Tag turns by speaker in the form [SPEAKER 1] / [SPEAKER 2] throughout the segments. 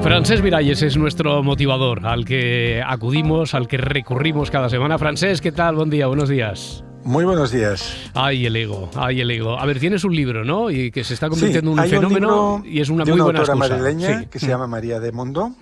[SPEAKER 1] Francesc Miralles es nuestro motivador, al que acudimos, al que recurrimos cada semana. Francesc, ¿qué tal? Buen día, buenos días.
[SPEAKER 2] Muy buenos días.
[SPEAKER 1] Ay, el ego, ay, el ego. A ver, tienes un libro, ¿no? Y que se está convirtiendo en un fenómeno y es una muy buena excusa.
[SPEAKER 2] Hay una autora madrileña que se llama María de Mondo,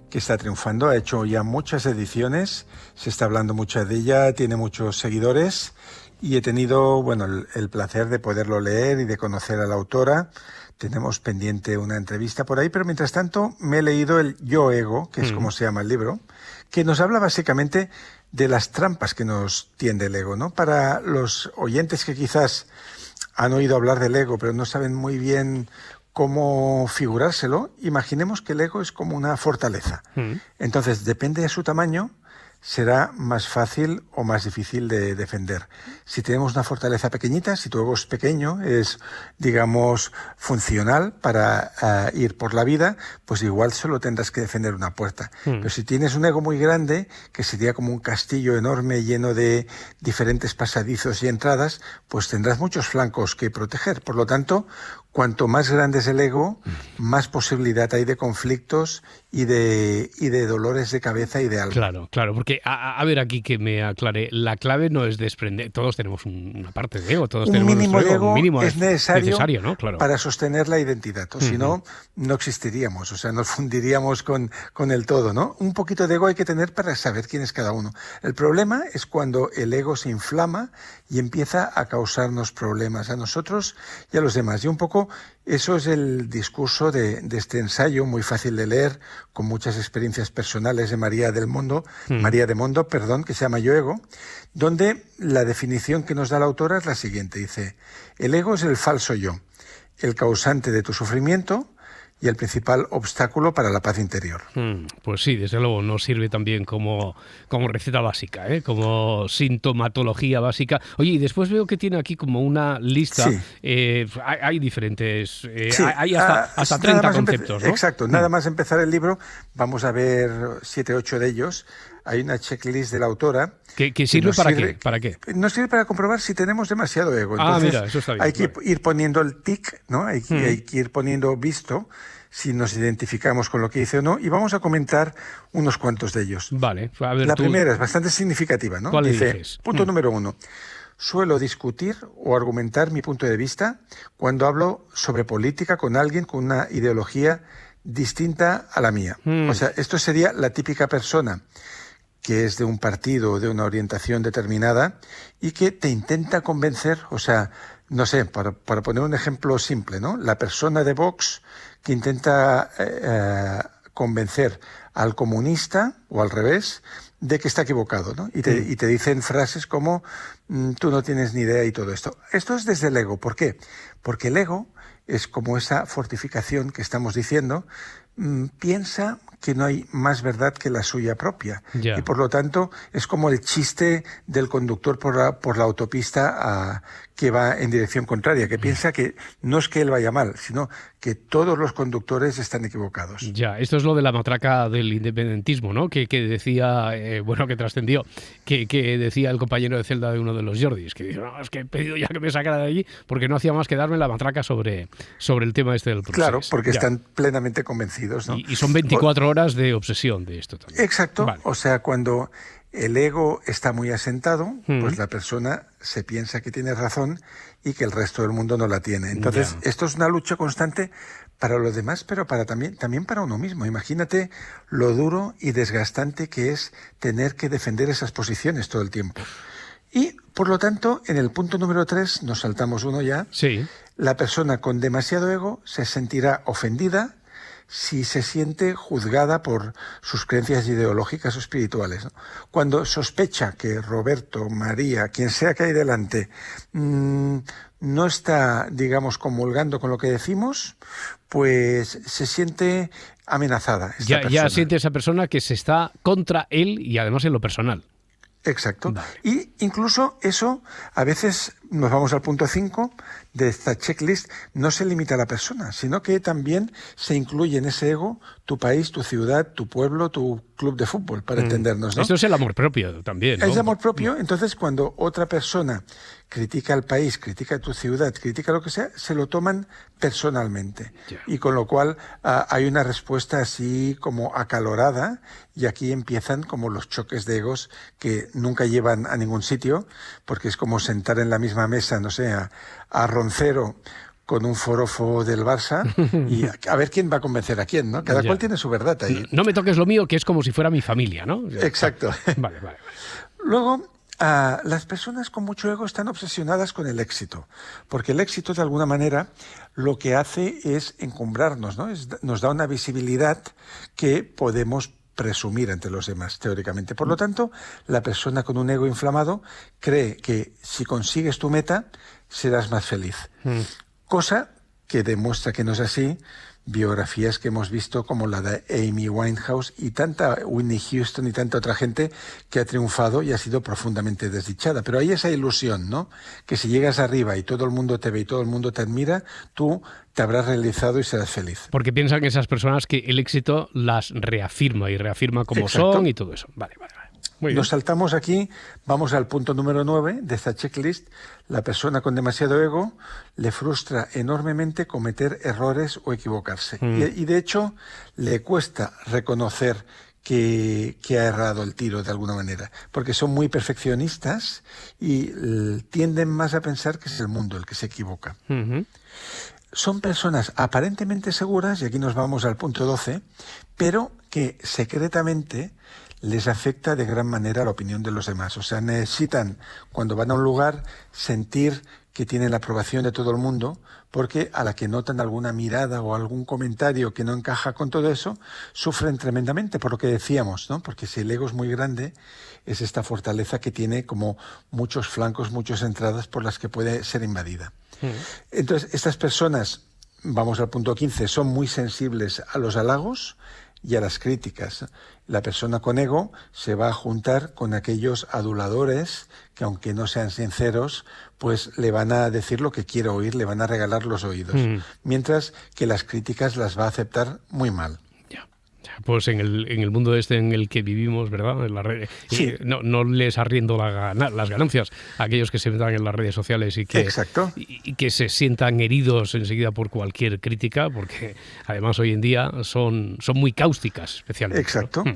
[SPEAKER 2] que está triunfando, ha hecho ya muchas ediciones, se está hablando mucho de ella, tiene muchos seguidores y he tenido, el placer de poderlo leer y de conocer a la autora. Tenemos pendiente una entrevista por ahí, pero mientras tanto me he leído el Yo Ego, que es como se llama el libro, que nos habla básicamente de las trampas que nos tiende el ego, ¿no? Para los oyentes que quizás han oído hablar del ego, pero no saben muy bien cómo figurárselo, imaginemos que el ego es como una fortaleza. Entonces, depende de su tamaño, será más fácil o más difícil de defender. Si tenemos una fortaleza pequeñita, si tu ego es pequeño, es, digamos, funcional para ir por la vida, pues igual solo tendrás que defender una puerta. Pero si tienes un ego muy grande, que sería como un castillo enorme lleno de diferentes pasadizos y entradas, pues tendrás muchos flancos que proteger. Por lo tanto, cuanto más grande es el ego, más posibilidad hay de conflictos y de dolores de cabeza y de alma.
[SPEAKER 1] Claro, porque a ver aquí que me aclare, la clave no es desprender, todos tenemos una parte de ego, todos tenemos
[SPEAKER 2] mínimo
[SPEAKER 1] nuestro ego,
[SPEAKER 2] un mínimo
[SPEAKER 1] es necesario, ¿no? Claro.
[SPEAKER 2] Para sostener la identidad, o si no, no existiríamos, o sea, nos fundiríamos con el todo, ¿no? Un poquito de ego hay que tener para saber quién es cada uno. El problema es cuando el ego se inflama y empieza a causarnos problemas a nosotros y a los demás. Y un poco eso es el discurso de este ensayo, muy fácil de leer, con muchas experiencias personales de María de Mondo, que se llama Yo Ego, donde la definición que nos da la autora es la siguiente. Dice, el ego es el falso yo, el causante de tu sufrimiento y el principal obstáculo para la paz interior.
[SPEAKER 1] Pues sí, desde luego nos sirve también como receta básica, como sintomatología básica. Oye, y después veo que tiene aquí como una lista, sí. Hay diferentes, sí. hay hasta 30 conceptos, ¿no?
[SPEAKER 2] Exacto, nada más empezar el libro, vamos a ver 7, 8 de ellos. Hay una checklist de la autora.
[SPEAKER 1] ¿Que sirve para qué?
[SPEAKER 2] Nos sirve para comprobar si tenemos demasiado ego. Entonces,
[SPEAKER 1] mira, eso está bien.
[SPEAKER 2] Hay que ir poniendo el tic, ¿no? Hay que ir poniendo visto si nos identificamos con lo que dice o no, y vamos a comentar unos cuantos de ellos.
[SPEAKER 1] Vale. A ver,
[SPEAKER 2] la primera es bastante significativa, ¿no?
[SPEAKER 1] ¿Cuál
[SPEAKER 2] dice,
[SPEAKER 1] dices?
[SPEAKER 2] Punto número 1. Suelo discutir o argumentar mi punto de vista cuando hablo sobre política con alguien con una ideología distinta a la mía. O sea, esto sería la típica persona que es de un partido o de una orientación determinada y que te intenta convencer, o sea, no sé, para poner un ejemplo simple, ¿no? La persona de Vox que intenta convencer al comunista, o al revés, de que está equivocado, ¿no? Y te dicen frases como tú no tienes ni idea y todo esto. Esto es desde el ego. ¿Por qué? Porque el ego es como esa fortificación que estamos diciendo, piensa que no hay más verdad que la suya propia. Y por lo tanto es como el chiste del conductor por la autopista que va en dirección contraria, que piensa que no es que él vaya mal, sino que todos los conductores están equivocados.
[SPEAKER 1] Ya, esto es lo de la matraca del independentismo, ¿no? Que decía, que trascendió, que decía el compañero de celda de uno de los Jordis, que dijo, no, es que he pedido ya que me sacara de allí porque no hacía más que darme la matraca sobre el tema este del proceso.
[SPEAKER 2] Claro, porque están plenamente convencidos, ¿no?
[SPEAKER 1] Y son 24 horas de obsesión de esto también.
[SPEAKER 2] Exacto,
[SPEAKER 1] vale.
[SPEAKER 2] O sea, cuando el ego está muy asentado, pues la persona se piensa que tiene razón y que el resto del mundo no la tiene. Entonces, esto es una lucha constante para los demás, pero también para uno mismo. Imagínate lo duro y desgastante que es tener que defender esas posiciones todo el tiempo. Y, por lo tanto, en el punto número 3, nos saltamos uno ya, la persona con demasiado ego se sentirá ofendida si se siente juzgada por sus creencias ideológicas o espirituales, ¿no? Cuando sospecha que Roberto, María, quien sea que hay delante, no está, digamos, comulgando con lo que decimos, pues se siente amenazada.
[SPEAKER 1] Ya siente esa persona que se está contra él y además en lo personal.
[SPEAKER 2] Exacto.
[SPEAKER 1] Vale.
[SPEAKER 2] Y incluso eso a veces nos vamos al punto 5 de esta checklist. No se limita a la persona, sino que también se incluye en ese ego tu país, tu ciudad, tu pueblo, tu club de fútbol, para entendernos, ¿no?
[SPEAKER 1] Esto es el amor propio también, ¿no?
[SPEAKER 2] Es amor propio. Entonces, cuando otra persona critica al país, critica tu ciudad, critica lo que sea, se lo toman personalmente.
[SPEAKER 1] Ya.
[SPEAKER 2] Y con lo cual hay una respuesta así como acalorada, y aquí empiezan como los choques de egos que nunca llevan a ningún sitio, porque es como sentar en la misma mesa, no sé, a Roncero con un forofo del Barça y a ver quién va a convencer a quién, ¿no? Cada cual tiene su verdad ahí.
[SPEAKER 1] No me toques lo mío, que es como si fuera mi familia, ¿no?
[SPEAKER 2] Exacto.
[SPEAKER 1] Vale.
[SPEAKER 2] Luego, las personas con mucho ego están obsesionadas con el éxito, porque el éxito, de alguna manera, lo que hace es encumbrarnos, ¿no? Nos da una visibilidad que podemos presumir ante los demás, teóricamente. Por lo tanto, la persona con un ego inflamado cree que si consigues tu meta, serás más feliz. Cosa que demuestra que no es así. Biografías que hemos visto como la de Amy Winehouse y tanta Whitney Houston y tanta otra gente que ha triunfado y ha sido profundamente desdichada. Pero hay esa ilusión, ¿no? Que si llegas arriba y todo el mundo te ve y todo el mundo te admira, tú te habrás realizado y serás feliz.
[SPEAKER 1] Porque piensan esas personas que el éxito las reafirma y reafirma como
[SPEAKER 2] Exacto.
[SPEAKER 1] son y todo eso. Vale. Muy bien.
[SPEAKER 2] Nos saltamos aquí, vamos al punto número 9 de esta checklist. La persona con demasiado ego le frustra enormemente cometer errores o equivocarse. Y de hecho, le cuesta reconocer que ha errado el tiro de alguna manera, porque son muy perfeccionistas y tienden más a pensar que es el mundo el que se equivoca. Son personas aparentemente seguras, y aquí nos vamos al punto 12, pero que secretamente les afecta de gran manera la opinión de los demás. O sea, necesitan, cuando van a un lugar, sentir que tienen la aprobación de todo el mundo, porque a la que notan alguna mirada o algún comentario que no encaja con todo eso, sufren tremendamente, por lo que decíamos, ¿no? Porque si el ego es muy grande, es esta fortaleza que tiene como muchos flancos, muchas entradas por las que puede ser invadida. Entonces, estas personas, vamos al punto 15, son muy sensibles a los halagos y a las críticas. La persona con ego se va a juntar con aquellos aduladores que, aunque no sean sinceros, pues le van a decir lo que quiere oír, le van a regalar los oídos. Mientras que las críticas las va a aceptar muy mal.
[SPEAKER 1] Pues en el mundo este en el que vivimos, ¿verdad? En la red,
[SPEAKER 2] sí.
[SPEAKER 1] No les arriendo las ganancias a aquellos que se metan en las redes sociales y que se sientan heridos enseguida por cualquier crítica, porque además hoy en día son muy cáusticas, especialmente.
[SPEAKER 2] Exacto. ¿No?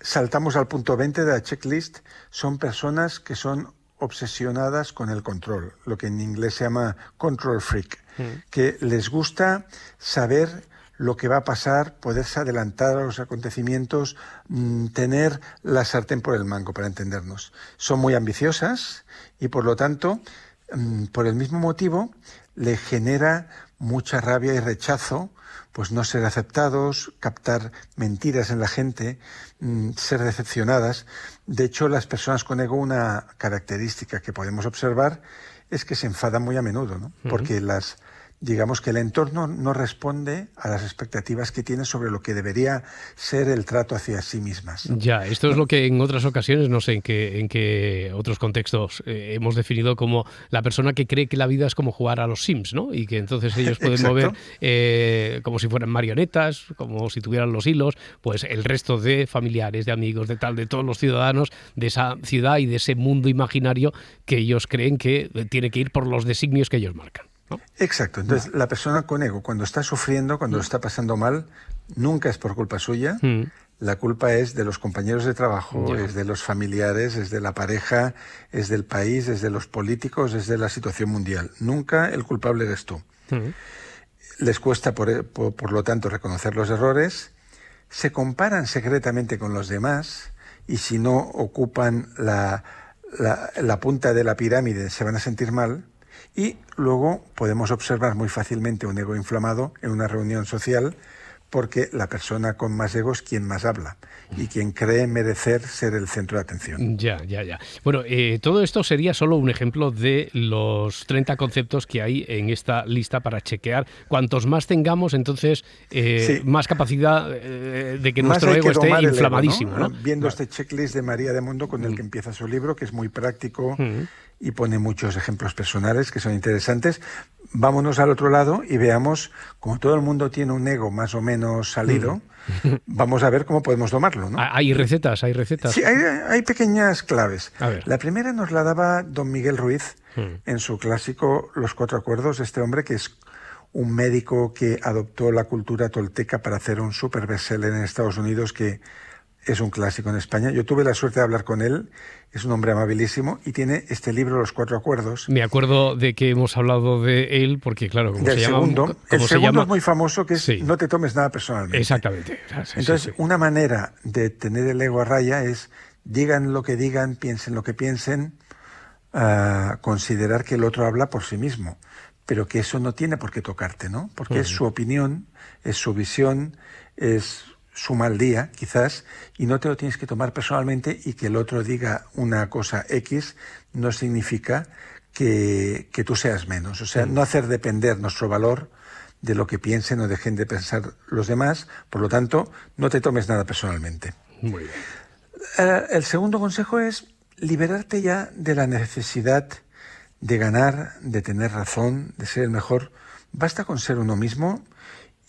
[SPEAKER 2] Saltamos al punto 20 de la checklist. Son personas que son obsesionadas con el control, lo que en inglés se llama control freak, que les gusta saber lo que va a pasar, poderse adelantar a los acontecimientos, tener la sartén por el mango, para entendernos. Son muy ambiciosas y, por lo tanto, por el mismo motivo, le genera mucha rabia y rechazo, pues no ser aceptados, captar mentiras en la gente, ser decepcionadas. De hecho, las personas con ego, una característica que podemos observar es que se enfadan muy a menudo, ¿no? Porque digamos que el entorno no responde a las expectativas que tiene sobre lo que debería ser el trato hacia sí mismas, ¿no?
[SPEAKER 1] Ya, esto es lo que en otras ocasiones, no sé en qué otros contextos hemos definido como la persona que cree que la vida es como jugar a los Sims, ¿no? Y que entonces ellos pueden mover como si fueran marionetas, como si tuvieran los hilos, pues el resto de familiares, de amigos, de todos los ciudadanos de esa ciudad y de ese mundo imaginario que ellos creen que tiene que ir por los designios que ellos marcan, ¿no?
[SPEAKER 2] Exacto. Entonces, la persona con ego, cuando está sufriendo, cuando lo está pasando mal, nunca es por culpa suya. La culpa es de los compañeros de trabajo, es de los familiares, es de la pareja, es del país, es de los políticos, es de la situación mundial. Nunca el culpable eres tú. Les cuesta, por lo tanto, reconocer los errores, se comparan secretamente con los demás y si no ocupan la punta de la pirámide se van a sentir mal. Y luego podemos observar muy fácilmente un ego inflamado en una reunión social, porque la persona con más ego es quien más habla y quien cree merecer ser el centro de atención.
[SPEAKER 1] Ya. Bueno, todo esto sería solo un ejemplo de los 30 conceptos que hay en esta lista para chequear. Cuantos más tengamos, entonces más capacidad de que nuestro ego esté inflamadísimo,
[SPEAKER 2] ego, ¿no?
[SPEAKER 1] ¿no?
[SPEAKER 2] Viendo este checklist de María de Mundo con el que empieza su libro, que es muy práctico y pone muchos ejemplos personales que son interesantes. Vámonos al otro lado y veamos, como todo el mundo tiene un ego más o menos salido, vamos a ver cómo podemos domarlo, ¿no?
[SPEAKER 1] Hay recetas, hay recetas.
[SPEAKER 2] Sí, hay pequeñas claves.
[SPEAKER 1] A ver.
[SPEAKER 2] La primera nos la daba don Miguel Ruiz en su clásico Los Cuatro Acuerdos, este hombre que es un médico que adoptó la cultura tolteca para hacer un super bestseller en Estados Unidos que es un clásico en España. Yo tuve la suerte de hablar con él, es un hombre amabilísimo y tiene este libro, Los Cuatro Acuerdos.
[SPEAKER 1] Me acuerdo de que hemos hablado de él porque, claro, como
[SPEAKER 2] el
[SPEAKER 1] se llama...
[SPEAKER 2] El segundo es muy famoso, que es no te tomes nada personalmente.
[SPEAKER 1] Exactamente.
[SPEAKER 2] Entonces, una manera de tener el ego a raya es digan lo que digan, piensen lo que piensen, considerar que el otro habla por sí mismo, pero que eso no tiene por qué tocarte, ¿no? Porque es su opinión, es su visión, es su mal día, quizás, y no te lo tienes que tomar personalmente, y que el otro diga una cosa X no significa que tú seas menos. O sea, no hacer depender nuestro valor de lo que piensen o dejen de pensar los demás. Por lo tanto, no te tomes nada personalmente.
[SPEAKER 1] Muy bien.
[SPEAKER 2] El segundo consejo es liberarte ya de la necesidad de ganar, de tener razón, de ser el mejor. Basta con ser uno mismo.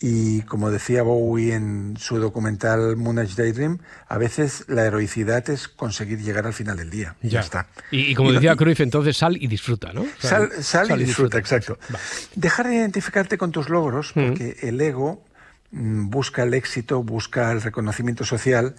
[SPEAKER 2] Y como decía Bowie en su documental Moonage Daydream, a veces la heroicidad es conseguir llegar al final del día. Ya está.
[SPEAKER 1] Y como decía Cruyff, entonces sal y disfruta, ¿no?
[SPEAKER 2] Sal y disfruta, exacto.
[SPEAKER 1] Va.
[SPEAKER 2] Dejar de identificarte con tus logros, porque el ego busca el éxito, busca el reconocimiento social,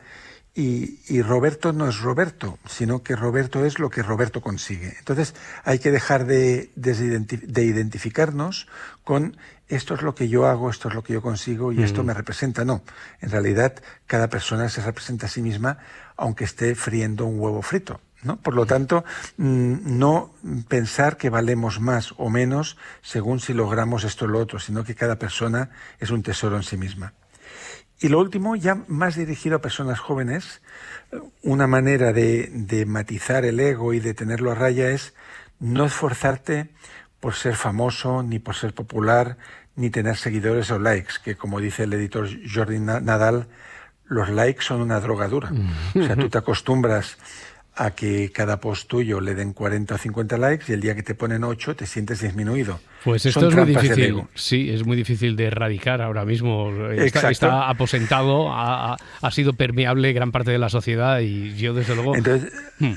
[SPEAKER 2] y Roberto no es Roberto, sino que Roberto es lo que Roberto consigue. Entonces hay que dejar de identificarnos con esto es lo que yo hago, esto es lo que yo consigo y esto me representa. No, en realidad cada persona se representa a sí misma aunque esté friendo un huevo frito, ¿no? Por lo tanto, no pensar que valemos más o menos según si logramos esto o lo otro, sino que cada persona es un tesoro en sí misma. Y lo último, ya más dirigido a personas jóvenes, una manera de matizar el ego y de tenerlo a raya es no esforzarte por ser famoso, ni por ser popular, ni tener seguidores o likes, que como dice el editor Jordi Nadal, los likes son una drogadura. O sea, tú te acostumbras a que cada post tuyo le den 40 o 50 likes y el día que te ponen 8 te sientes disminuido.
[SPEAKER 1] Pues esto es muy difícil. Sí, es muy difícil de erradicar ahora mismo. Está aposentado, ha sido permeable gran parte de la sociedad y yo desde luego...
[SPEAKER 2] Entonces,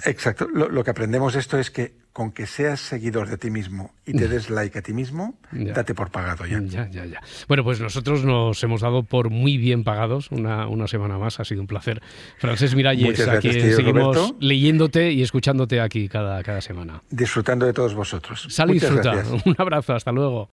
[SPEAKER 2] exacto. Lo que aprendemos esto es que con que seas seguidor de ti mismo y te des like a ti mismo, date por pagado ya.
[SPEAKER 1] Ya. Bueno, pues nosotros nos hemos dado por muy bien pagados una semana más. Ha sido un placer. Francesc Miralles, aquí seguimos Roberto, leyéndote y escuchándote aquí cada semana.
[SPEAKER 2] Disfrutando de todos vosotros.
[SPEAKER 1] Sal y disfruta. Un abrazo, hasta luego.